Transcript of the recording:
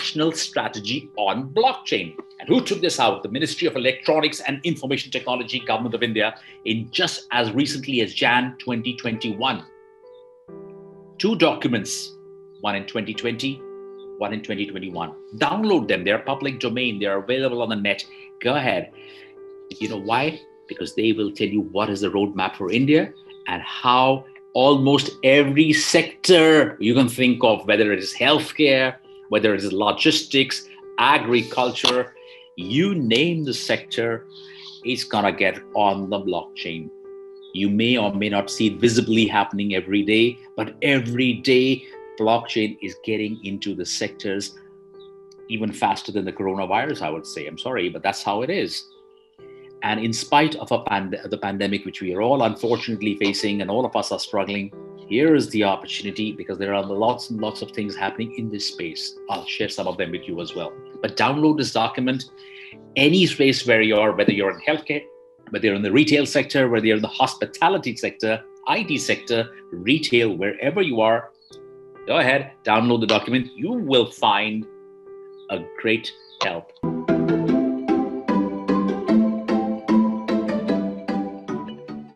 national strategy on blockchain. And who took this out? The Ministry of Electronics and Information Technology, Government of India, in just as recently as Jan 2021. Two documents, one in 2020, one in 2021. Download them. They're public domain. They're available on the net. Go ahead. You know why? Because they will tell you what is the roadmap for India and how almost every sector you can think of, whether it is healthcare, whether it is logistics, agriculture, you name the sector, it's gonna get on the blockchain. You may or may not see it visibly happening every day, but every day blockchain is getting into the sectors even faster than the coronavirus, I would say. I'm sorry, but that's how it is. And in spite of the pandemic, which we are all unfortunately facing and all of us are struggling, here is the opportunity because there are lots and lots of things happening in this space. I'll share some of them with you as well. But download this document, any space where you are, whether you're in healthcare, whether you're in the retail sector, whether you're in the hospitality sector, IT sector, retail, wherever you are, go ahead, download the document. You will find a great help.